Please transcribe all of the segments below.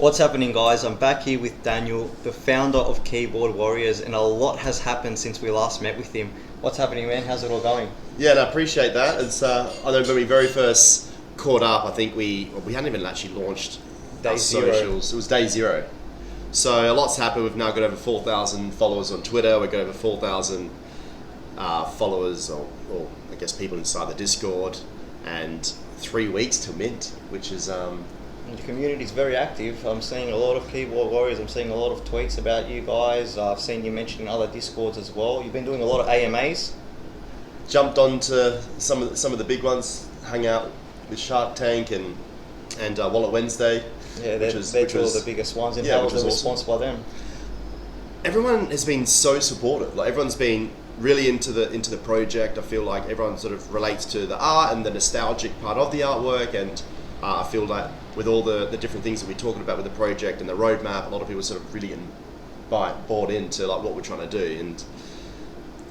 What's happening, guys? I'm back here with Daniel, the founder of Keyboard Warriors, and a lot has happened since we last met with him. What's happening, man? How's it all going? Yeah, I appreciate that. It's I know when we very first caught up, I think we hadn't even actually launched Day our zero. socials. It was day zero. So a lot's happened. We've now got over 4,000 followers on Twitter. We've got over 4,000 followers, or I guess people inside the Discord, and 3 weeks to mint, which is The community's very active. I'm seeing a lot of Keyboard Warriors. I'm seeing a lot of tweets about you guys. I've seen you mention in other Discords as well. You've been doing a lot of AMAs. jumped onto some of the big ones. Hung out with Shark Tank and Wallet Wednesday. Yeah, they're two of the biggest ones. And how was the response by them? Everyone has been so supportive. Like, everyone's been really into the project. I feel like everyone sort of relates to the art and the nostalgic part of the artwork, and I feel like with all the different things that we're talking about with the project and the roadmap, a lot of people are sort of really bought into like what we're trying to do. And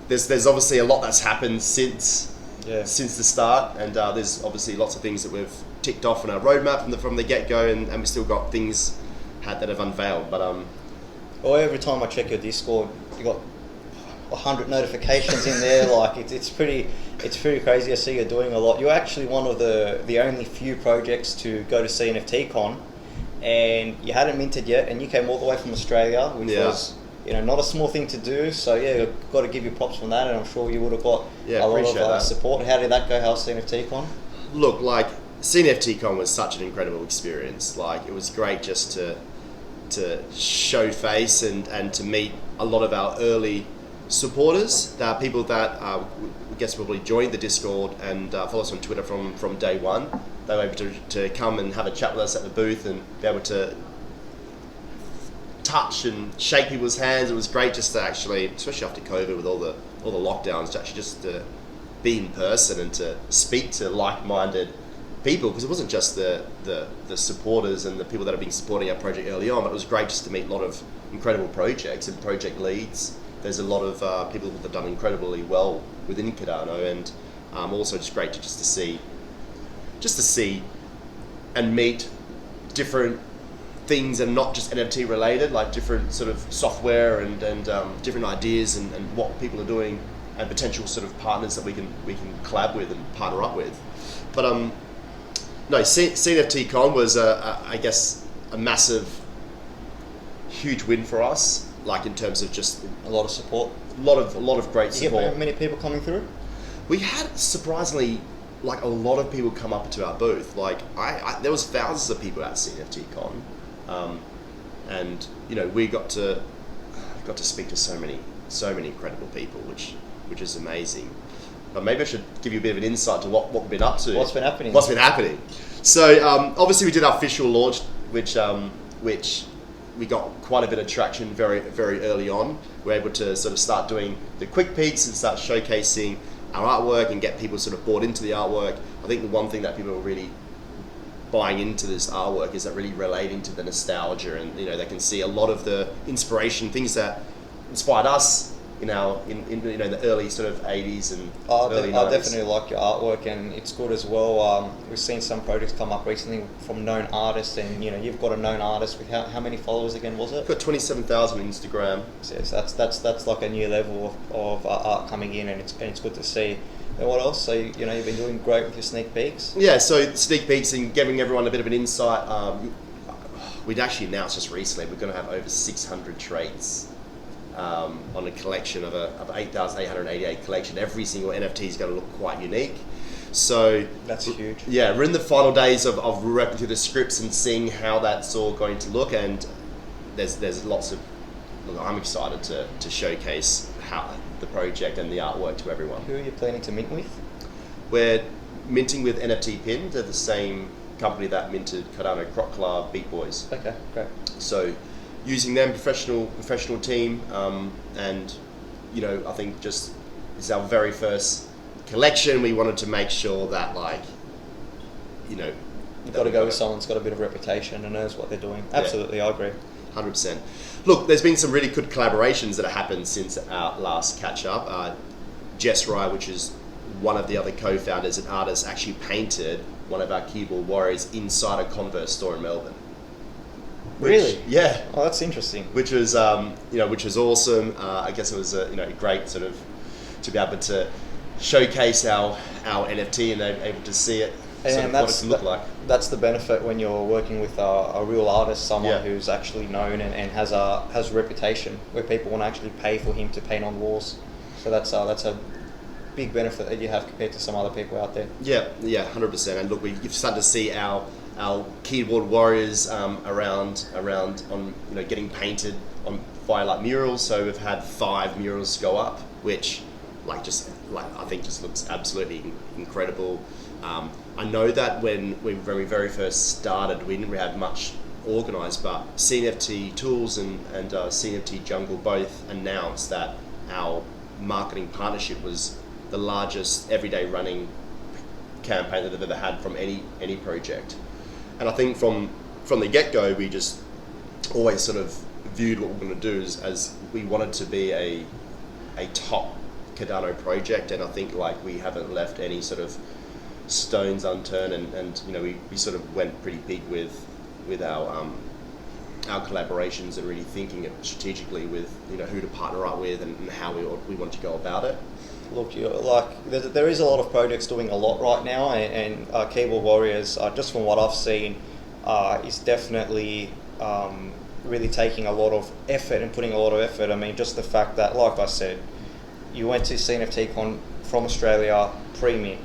there's obviously a lot that's happened since the start, and there's obviously lots of things that we've ticked off on our roadmap from the get-go, and we still got things that have unveiled. But Well, every time I check your Discord, you got 100 notifications in there. Like it's pretty crazy. I see you're doing a lot. You're actually one of the only few projects to go to CNFTCon, and you hadn't minted yet, and you came all the way from Australia, which was not a small thing to do. So yeah, I've got to give you props from that, and I'm sure you would have got a lot of support. How did that go? How's CNFTCon? Look, like, CNFTCon was such an incredible experience. Like, it was great just to show face and to meet a lot of our early supporters, people that I guess probably joined the Discord and follow us on Twitter from day one. They were able to come and have a chat with us at the booth and be able to touch and shake people's hands. It was great just to actually, especially after COVID with all the lockdowns, to actually just to be in person and to speak to like-minded people, because it wasn't just the supporters and the people that have been supporting our project early on, but it was great just to meet a lot of incredible projects and project leads. There's a lot of people that have done incredibly well within Cardano, and also just great to see and meet different things, and not just NFT related, like different sort of software and different ideas and what people are doing, and potential sort of partners that we can collab with and partner up with. But no, CNFTCon was I guess a massive, huge win for us. Like, in terms of just A lot of support. a lot of great Did you support. get many people coming through? We had, surprisingly, like, a lot of people come up to our booth. Like, there was thousands of people at CNFTCon, and we got to speak to so many incredible people, which is amazing. But maybe I should give you a bit of an insight to what we've been up to. What's been happening? So obviously we did our official launch, which we got quite a bit of traction very, very early on. We're able to sort of start doing the quick peeks and start showcasing our artwork and get people sort of bought into the artwork. I think the one thing that people are really buying into this artwork is that really relating to the nostalgia, and they can see a lot of the inspiration, things that inspired us in the early sort of 80s and early 90s. I definitely like your artwork, and it's good as well. We've seen some projects come up recently from known artists, and you've got a known artist with how many followers again was it? Got 27,000 on Instagram. Yes, that's like a new level of art coming in, and it's good to see. And what else? So you've been doing great with your sneak peeks. Yeah, so sneak peeks and giving everyone a bit of an insight. We'd actually announced just recently we're going to have over 600 traits on a collection of 8,888 collection. Every single NFT is going to look quite unique. So that's huge. Yeah, we're in the final days of repping through the scripts and seeing how that's all going to look, and there's lots of. Look, I'm excited to showcase how the project and the artwork to everyone. Who are you planning to mint with? We're minting with NFT Pin. They're the same company that minted Cardano Croc Club Beat Boys. Okay, great. So using them, professional team, and I think just it's our very first collection. We wanted to make sure that you've got to go with someone that's got a bit of reputation and knows what they're doing. Absolutely, yeah. I agree. 100%. Look, there's been some really good collaborations that have happened since our last catch up. Jess Rye, which is one of the other co-founders and artists, actually painted one of our Keyboard Warriors inside a Converse store in Melbourne. Really? Yeah. Oh, that's interesting. Which was which was awesome. I guess it was great sort of to be able to showcase our NFT and they're able to see it. And what it can look like. That's the benefit when you're working with a real artist, someone Yeah. who's actually known and has a reputation, where people want to actually pay for him to paint on walls. So that's a big benefit that you have compared to some other people out there. Yeah, 100%. And look, you've started to see our keyboard warriors around on getting painted on via like murals. So we've had 5 murals go up, which I think just looks absolutely incredible. I know that when we very first started, we didn't have much organised, but CNFT Tools and CNFT Jungle both announced that our marketing partnership was the largest everyday running campaign that they've ever had from any project. And I think from the get-go, we just always sort of viewed what we're going to do as we wanted to be a top Cardano project, and I think like we haven't left any sort of stones unturned, and we sort of went pretty big with our collaborations and really thinking it strategically with who to partner up with and how we want to go about it. Look, there is a lot of projects doing a lot right now, and Keyboard Warriors, just from what I've seen, is definitely really taking a lot of effort and putting a lot of effort. I mean, just the fact that, like I said, you went to CNFTCon from Australia, premium.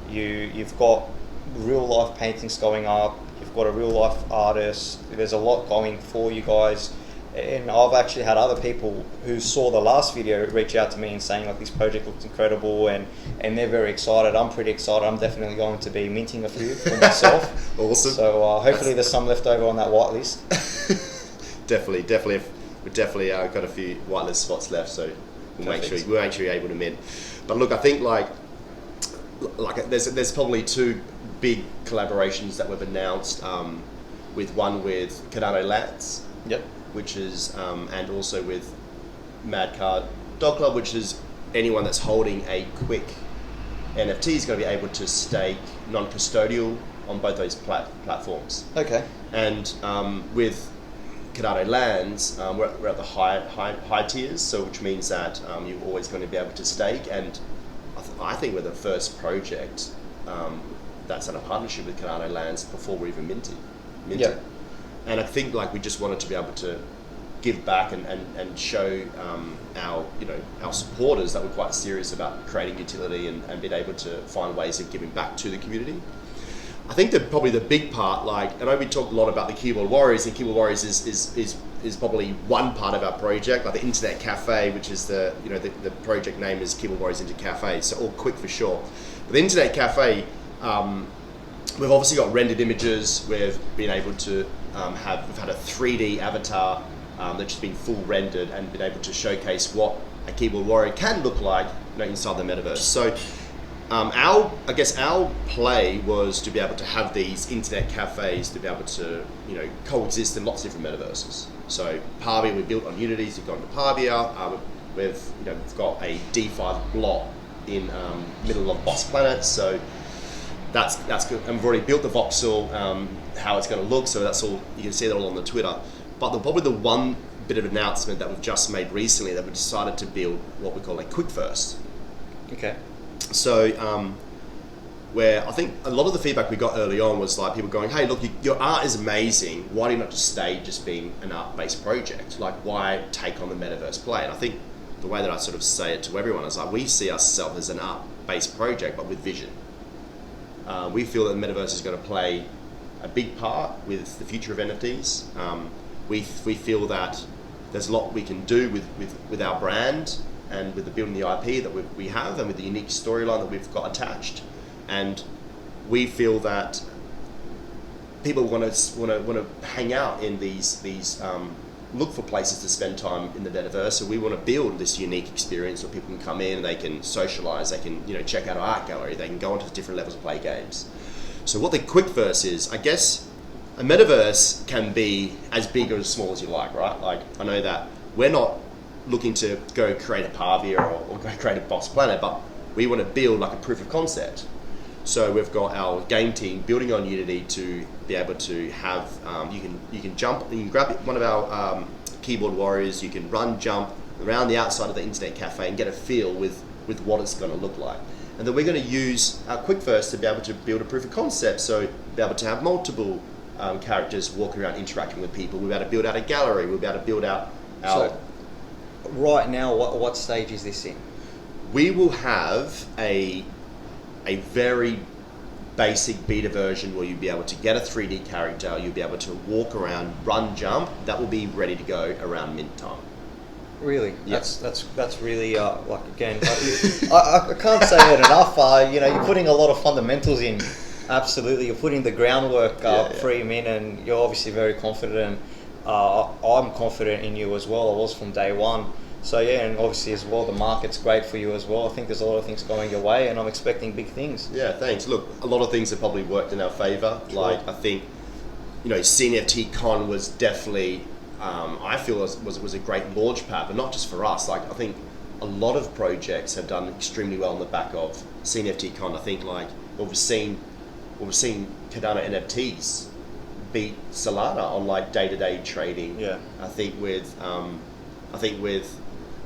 You've got real life paintings going up. You've got a real life artist. There's a lot going for you guys. And I've actually had other people who saw the last video reach out to me and saying like this project looks incredible, and they're very excited. I'm pretty excited. I'm definitely going to be minting a few for myself. Awesome. So hopefully there's some left over on that whitelist. Definitely. We've definitely got a few whitelist spots left, so we'll make sure you're able to mint. But look, I think like there's probably 2 big collaborations that we've announced. With one with Cardano Lands. Yep. Which is and also with Mad Card Dog Club, which is anyone that's holding a Kwic NFT is going to be able to stake non-custodial on both those platforms. Okay. And with Cardano Lands, we're at the high tiers, so which means that you're always going to be able to stake. And I think we're the first project that's in a partnership with Cardano Lands before we're even minted. Yeah. And I think like we just wanted to be able to give back and show our supporters that we're quite serious about creating utility and being able to find ways of giving back to the community. I think that probably the big part, like I know we talked a lot about the Keyboard Warriors, and Keyboard Warriors is probably one part of our project, like the Internet Cafe, which is the project name is Keyboard Warriors Internet Cafe, so all Kwic for short. But the Internet Cafe, we've obviously got rendered images. We've been able to we've had a 3D avatar that's just been full rendered and been able to showcase what a keyboard warrior can look like inside the metaverse. So our play was to be able to have these internet cafes to be able to coexist in lots of different metaverses. So Pavia we built on Unity, so we've gone to Pavia. We've got a D5 block in middle of Boss Planet, so that's good. And we've already built the voxel, how it's going to look, so that's all, you can see that all on the Twitter. But probably the one bit of announcement that we've just made recently, that we decided to build what we call a Kwic first. Okay. So where I think a lot of the feedback we got early on was like people going, hey look, your art is amazing, why do you not just stay just being an art-based project? Like why take on the metaverse play? And I think the way that I sort of say it to everyone is like, we see ourselves as an art-based project but with vision. We feel that the metaverse is going to play a big part with the future of NFTs. We feel that there's a lot we can do with our brand and with the building the IP that we have and with the unique storyline that we've got attached. And we feel that people want to hang out in these look for places to spend time in the metaverse. So we want to build this unique experience where people can come in and they can socialize, they can check out our art gallery, they can go onto different levels and play games. So what the Kwicverse is, I guess a metaverse can be as big or as small as you like, right? Like I know that we're not looking to go create a Pavia or go create a Boss Planet, but we want to build like a proof of concept. So we've got our game team building on Unity to be able to have you can jump, you can grab one of our keyboard warriors, you can run, jump around the outside of the internet cafe and get a feel with what it's going to look like. And then we're going to use our Kwic first to be able to build a proof of concept, so be able to have multiple characters walking around interacting with people. We'll be able to build out a gallery, we'll be able to build out our... So, right now, what stage is this in? We will have a very basic beta version where you'll be able to get a 3D character, you'll be able to walk around, run, jump. That will be ready to go around mint time. Really? Yes. That's really like, again, I can't say it enough. You know, you're putting a lot of fundamentals in. Absolutely, you're putting the groundwork pre-mint, and you're obviously very confident. I'm confident in you as well. I was from day one. So yeah, and obviously as well, the market's great for you as well. I think there's a lot of things going your way, and I'm expecting big things. Yeah, thanks. Look, a lot of things have probably worked in our favour. Sure. Like, I think, you know, CNFT Con was definitely, I feel was a great launch pad, but not just for us. Like, I think a lot of projects have done extremely well on the back of CNFT Con. I think like what we've seen Cardano NFTs beat Solana on like day-to-day trading. Yeah. I think with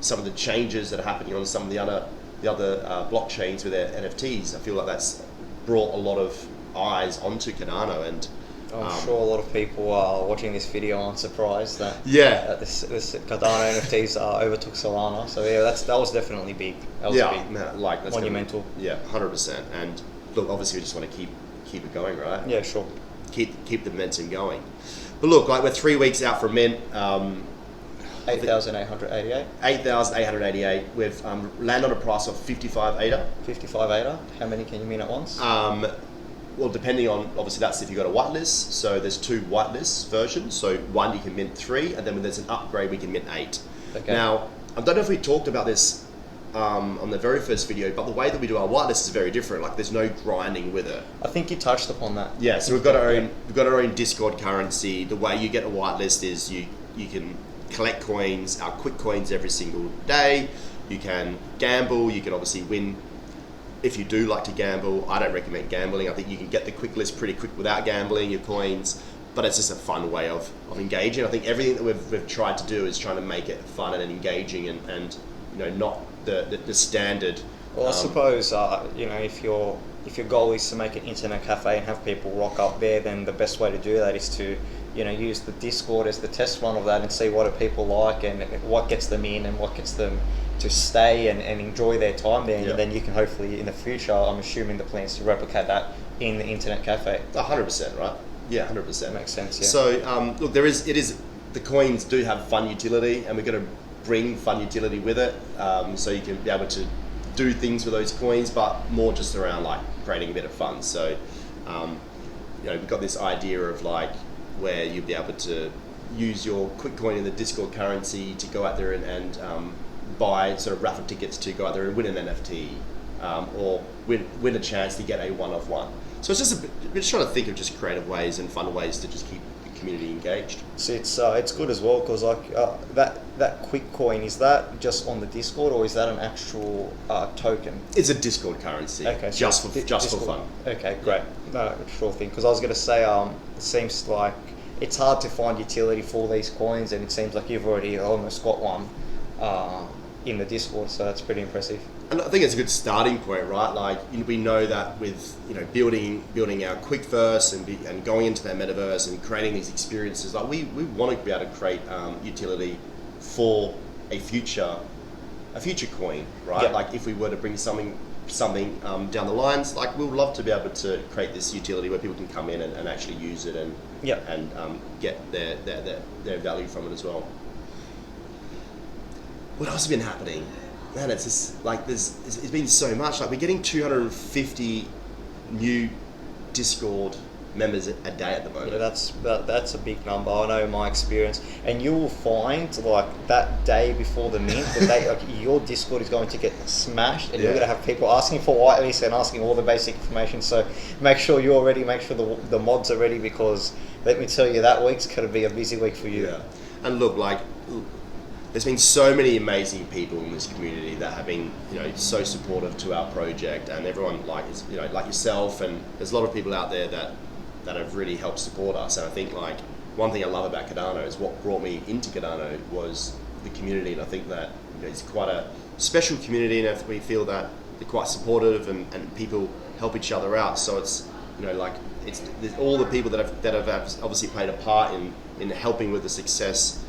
some of the changes that are happening on some of the other blockchains with their NFTs, I feel like that's brought a lot of eyes onto Cardano, and I'm sure a lot of people are watching this video aren't surprised that this Cardano NFTs overtook Solana. So yeah, that was definitely big. That was big. Like that's monumental. 100%. And look, obviously we just want to keep it going, right? Yeah, sure. Keep the momentum going. But look, like we're 3 weeks out from mint. 8,888. 8,888. We've landed on a price of 55 ADA. 55 ADA. How many can you mint at once? Well, depending on, obviously that's if you've got a whitelist. So there's 2 whitelist versions. So one you can mint 3, and then when there's an upgrade we can mint 8. Okay. Now, I don't know if we talked about this on the very first video, but the way that we do our whitelist is very different. Like there's no grinding with it. I think you touched upon that. Yeah, so we've got our own Discord currency. The way you get a whitelist is you can collect coins, our Kwic coins every single day. You can gamble, you can obviously win if you do like to gamble. I don't recommend gambling. I think you can get the Kwic list pretty quick without gambling your coins, but it's just a fun way of engaging. I think everything that we've tried to do is trying to make it fun and engaging, and you know, not the standard. Well, I suppose you know, if your goal is to make an internet cafe and have people rock up there, then the best way to do that is to, you know, use the Discord as the test run of that and see what do people like and what gets them in and what gets them to stay and enjoy their time there. And then you can hopefully in the future, I'm assuming the plans to replicate that in the internet cafe. 100%, right? Yeah, 100%. Makes sense. Yeah. So look, the coins do have fun utility, and we're going to bring fun utility with it. So you can be able to do things with those coins, but more just around like creating a bit of fun. So you know, we've got this idea of like where you'll be able to use your Kwic coin in the Discord currency to go out there and buy sort of raffle tickets to go out there and win an NFT, or win a chance to get a one-of-one. So it's just we're just trying to think of just creative ways and fun ways to just keep the community engaged. So it's good as well because like that Kwic coin, is that just on the Discord or is that an actual token? It's a Discord currency. Okay, so just for fun. Okay, great. No, sure thing. Because I was going to say, it seems like it's hard to find utility for these coins, and it seems like you've already almost got one in the Discord. So that's pretty impressive. And I think it's a good starting point, right? Like we know that with building our Kwic first and going into that metaverse and creating these experiences, like we want to be able to create utility for a future coin, right? Yep. Like if we were to bring something down the lines, like we would love to be able to create this utility where people can come in and actually use it and get their value from it as well. What else has been happening? Man, it's just like it's been so much. Like we're getting 250 new Discord members a day at the moment. Yeah, that's a big number. I know my experience, and you will find like that day before the mint, the day like your Discord is going to get smashed, and you're going to have people asking for whitelist and asking all the basic information. So make sure you're ready. Make sure the mods are ready, because let me tell you, that week's going to be a busy week for you. Yeah, and look, like there's been so many amazing people in this community that have been, so supportive to our project, and everyone like yourself, and there's a lot of people out there that have really helped support us. And I think like one thing I love about Cardano is what brought me into Cardano was the community, and I think that it's quite a special community, and we feel that they're quite supportive, and people help each other out. So it's there's all the people that have obviously played a part in helping with the success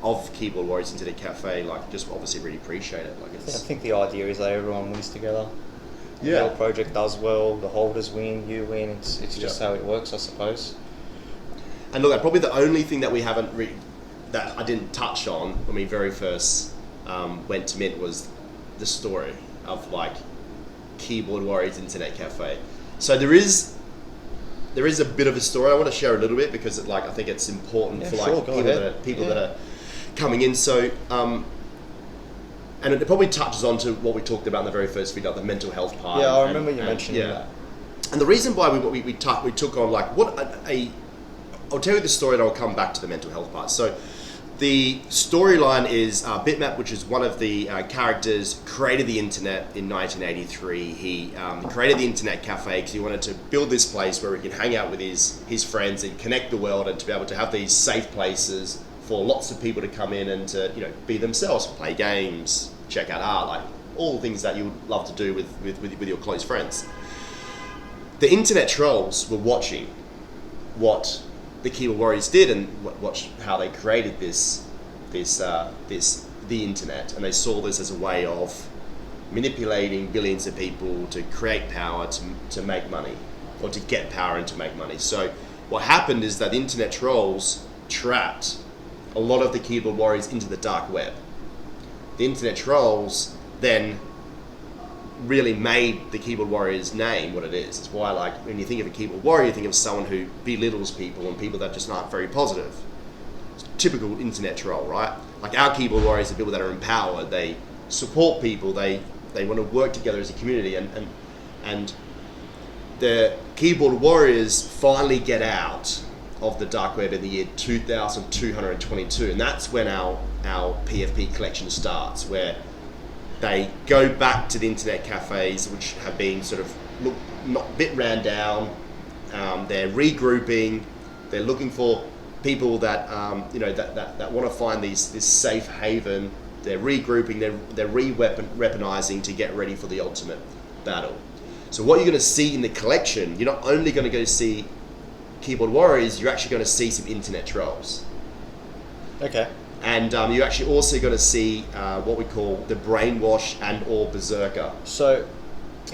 of Keyboard Warriors Internet Cafe, like just obviously really appreciate it. I think the idea is that everyone wins together. Yeah. Your project does well, the holders win, you win. It's just how it works, I suppose. And look, probably the only thing that we haven't that I didn't touch on when we very first went to Mint was the story of like Keyboard Warriors Internet Cafe. So there is a bit of a story I want to share a little bit, because I think it's important for people that are coming in. So and it probably touches on to what we talked about in the very first video, the mental health part. Yeah, I remember you mentioning that. And the reason why we took on like I'll tell you the story, and I'll come back to the mental health part. So the storyline is Bitmap, which is one of the characters, created the internet in 1983. He created the internet cafe because he wanted to build this place where he can hang out with his friends and connect the world, and to be able to have these safe places for lots of people to come in and to be themselves, play games, check out art, like all the things that you would love to do with your close friends. The internet trolls were watching what the Keyboard Warriors did, and watch how they created the internet, and they saw this as a way of manipulating billions of people to create power to make money, or to get power and to make money. So what happened is that the internet trolls trapped a lot of the Keyboard Warriors into the dark web. The internet trolls then really made the Keyboard Warriors name what it is. It's why, like, when you think of a Keyboard Warrior, you think of someone who belittles people and people that just aren't very positive. It's typical internet troll, right? Like, our Keyboard Warriors are people that are empowered. They support people. They want to work together as a community, and the Keyboard Warriors finally get out of the dark web in the year 2222, and that's when our PFP collection starts, where they go back to the internet cafes, which have been sort of a bit ran down. They're regrouping. They're looking for people that that want to find this safe haven. They're regrouping. They're weaponizing to get ready for the ultimate battle. So what you're going to see in the collection, you're not only going to go see Keyboard Warriors, you're actually going to see some internet trolls. Okay. And you're actually also going to see what we call the Brainwash and or Berserker. So,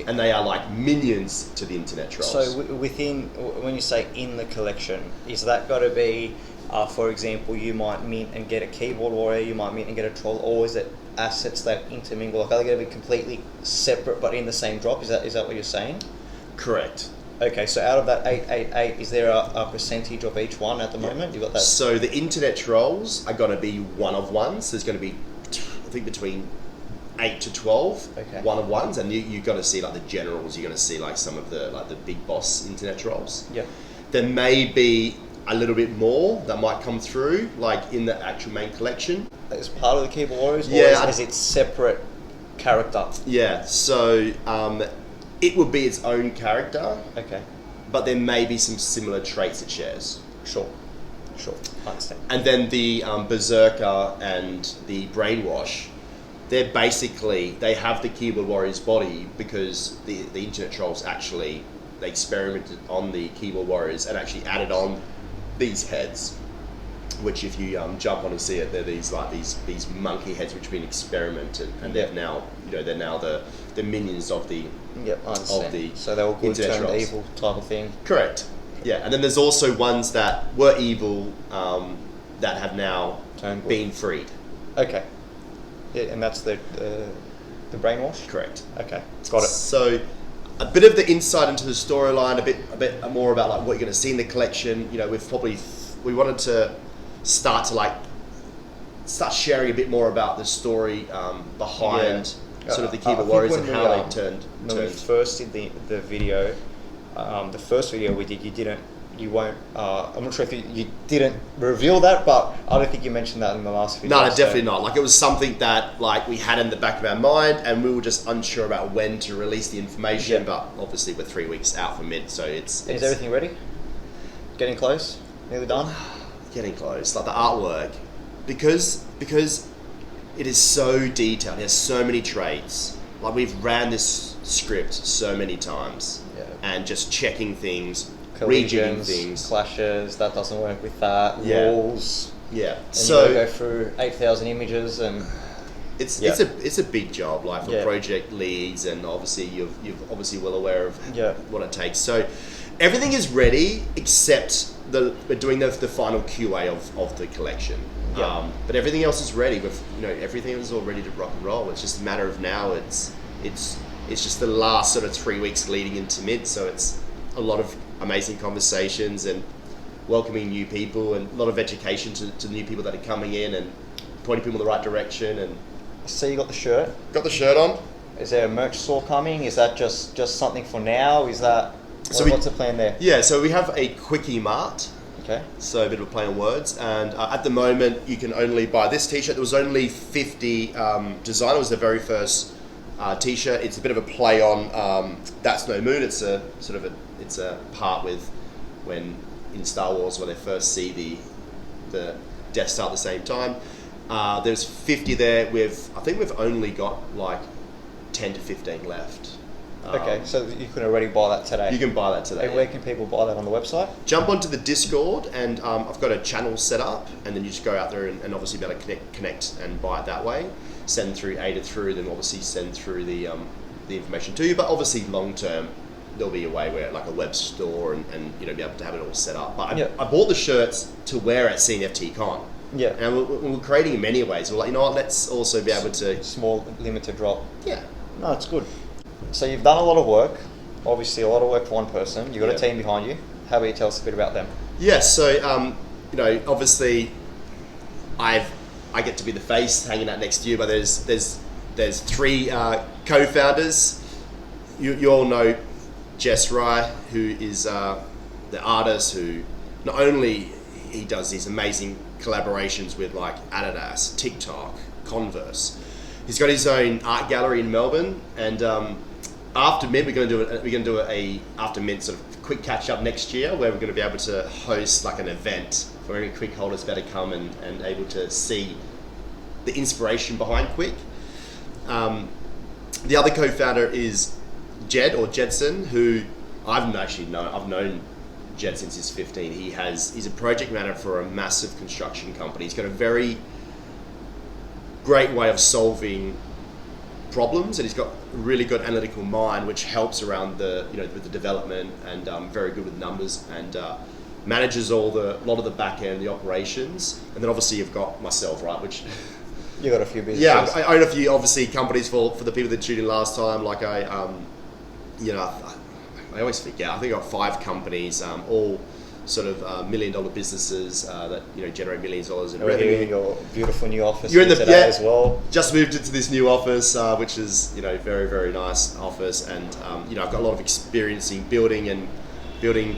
and they are like minions to the internet trolls. So within, when you say in the collection, is that got to be, for example, you might mint and get a Keyboard Warrior, you might mint and get a troll, or is it assets that intermingle? Like, are they going to be completely separate but in the same drop? Is that what you're saying? Correct. Okay, so out of that 888, is there a percentage of each one at the moment? You got that? So the internet trolls are going to be one of ones. There's going to be, I think, between 8 to 12 one of ones, and you've got to see like the generals. You're going to see like some of the big boss internet trolls. Yeah. There may be a little bit more that might come through, like in the actual main collection. As part of the Keyboard Warriors, yeah, or is it separate character? Yeah. So it would be its own character. Okay. But there may be some similar traits it shares. Sure, I understand. And then the Berserker and the Brainwash, they have the Keyboard Warriors body, because the internet trolls actually, they experimented on the Keyboard Warriors and actually added on these heads, which if you jump on and see it, they're these monkey heads which have been experimented, and they're now the minions of the so they were good turned trolls. evil type of thing. Correct. Yeah, and then there's also ones that were evil that have now been freed. Okay. Yeah, and that's the Brainwash? Correct. Okay, got it. So a bit of the insight into the storyline, a bit more about like what you're going to see in the collection. We wanted to start sharing a bit more about the story behind sort of the Keyboard Warriors and how they turned. When we first did the video, the first video we did, I'm not sure if you didn't reveal that, but I don't think you mentioned that in the last video. No, definitely not. Like, it was something that like we had in the back of our mind, and we were just unsure about when to release the information. But obviously, we're 3 weeks out from it, so it's Is everything ready? Getting close? Nearly done? getting close. Like the artwork, because it is so detailed. It has so many traits. Like, we've ran this script so many times, and just checking things, rejigging things, clashes. That doesn't work with that. Walls. Yeah. And So you gotta go through 8,000 images, and it's a big job, like for project leads, and obviously you're obviously well aware of what it takes. So everything is ready except we're doing the final QA of the collection. But everything else is ready. With everything is all ready to rock and roll. It's just a matter of now. It's just the last sort of 3 weeks leading into mid. So it's a lot of amazing conversations and welcoming new people, and a lot of education to new people that are coming in, and pointing people in the right direction. And so you got the shirt. Got the shirt on. Is there a merch store coming? Is that just something for now? Is that what's the plan there? Yeah, so we have a Kwic Mart. Okay. So a bit of a play on words, and at the moment you can only buy this T-shirt. There was only 50 design. It was the very first T-shirt. It's a bit of a play on That's No Moon. It's a sort of it's a part with when in Star Wars when they first see the Death Star at the same time. There's 50 there. I think we've only got like 10 to 15 left. Okay, so you can already buy that today. You can buy that today. And where can people buy that on the website? Jump onto the Discord, and I've got a channel set up, and then you just go out there and obviously be able to connect and buy it that way. Send through ADA through, then obviously send through the information to you. But obviously long term, there'll be a way where like a web store and be able to have it all set up. But I bought the shirts to wear at CNFT Con. Yeah. And we're creating in many ways. We're like, what, let's also be able to... Small, limited drop. Yeah. No, it's good. So you've done a lot of work. Obviously, a lot of work for one person. You've got a team behind you. How about you tell us a bit about them? Yes. So, obviously, I get to be the face hanging out next to you, but there's 3 co-founders. You all know Jess Rai, who is the artist who not only he does these amazing collaborations with like Adidas, TikTok, Converse. He's got his own art gallery in Melbourne, and after Mint we're going to do a after Mint sort of quick catch up next year, where we're going to be able to host like an event for any Kwic holders better come and able to see the inspiration behind Kwic. The other co-founder is Jed or Jedson, who I've known Jed since he's 15. He's a project manager for a massive construction company. He's got a very great way of solving problems, and he's got a really good analytical mind, which helps around with the development, and very good with numbers, and manages a lot of the back end, the operations. And then obviously you've got myself, right, which you got a few businesses. Yeah, I own a few obviously companies for the people that tuned in last time. Like I always forget. I think I got 5 companies, all sort of $1 million businesses that generate millions of dollars in revenue. Here in your beautiful new office. You're in the today as well. Just moved into this new office, which is very, very nice office, and I've got a lot of experience in building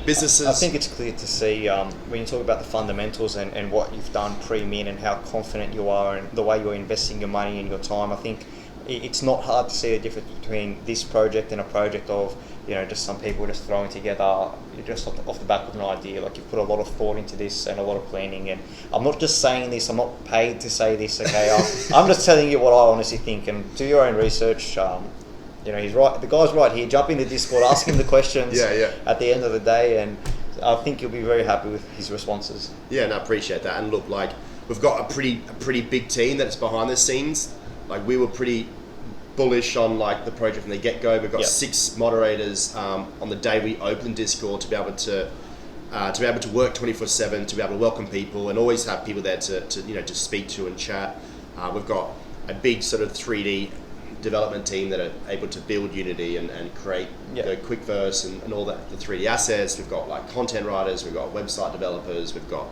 businesses. I think it's clear to see when you talk about the fundamentals and what you've done pre-min and how confident you are and the way you're investing your money and your time. I think it's not hard to see a difference between this project and a project of just some people just throwing together just off the back of an idea. Like, you put a lot of thought into this and a lot of planning. And I'm not just saying this, I'm not paid to say this, okay? I'm just telling you what I honestly think, and do your own research. He's right. The guy's right here. Jump into Discord, ask him the questions at the end of the day, and I think you'll be very happy with his responses. Yeah, and I appreciate that. And look, like, we've got a pretty big team that's behind the scenes. Like, we were pretty bullish on like the project from the get-go. We've got 6 moderators on the day we open Discord to be able to work 24/7, to be able to welcome people and always have people there to speak to and chat. We've got a big sort of 3D development team that are able to build Unity and create the Quickverse and all that, the 3D assets. We've got like content writers, we've got website developers, we've got...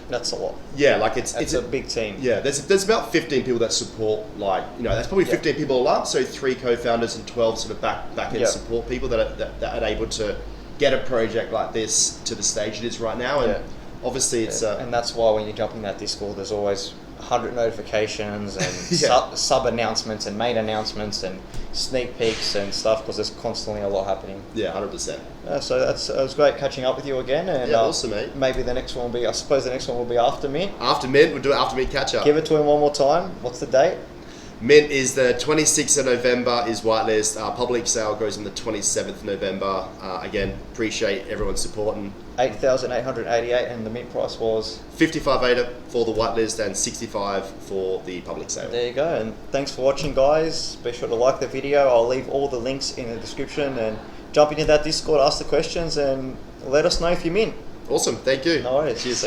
That's a lot. Yeah, like it's a big team. Yeah, there's about 15 people that support, like, that's probably 15 people all up, so 3 co-founders and 12 sort of back end support people that are able to get a project like this to the stage it is right now. And obviously it's and that's why when you jump in that Discord, there's always 100 notifications and Yeah. sub announcements and main announcements and sneak peeks and stuff, because there's constantly a lot happening. yeah, 100%. So it was great catching up with you again, and Yeah, awesome, mate. maybe the next one will be, I suppose the next one will be after Mint. After Mint, we'll do it after Mint catch up. Give it to him one more time. What's the date? Mint is the 26th of November is whitelist. Public sale goes on the 27th of November. Again, appreciate everyone's supporting. 8,888, and the mint price was. 55 for the whitelist and 65 for the public sale. There you go, and thanks for watching, guys. Be sure to like the video. I'll leave all the links in the description, and jump into that Discord, ask the questions, and let us know if you mint. Awesome, thank you. No worries. Cheers.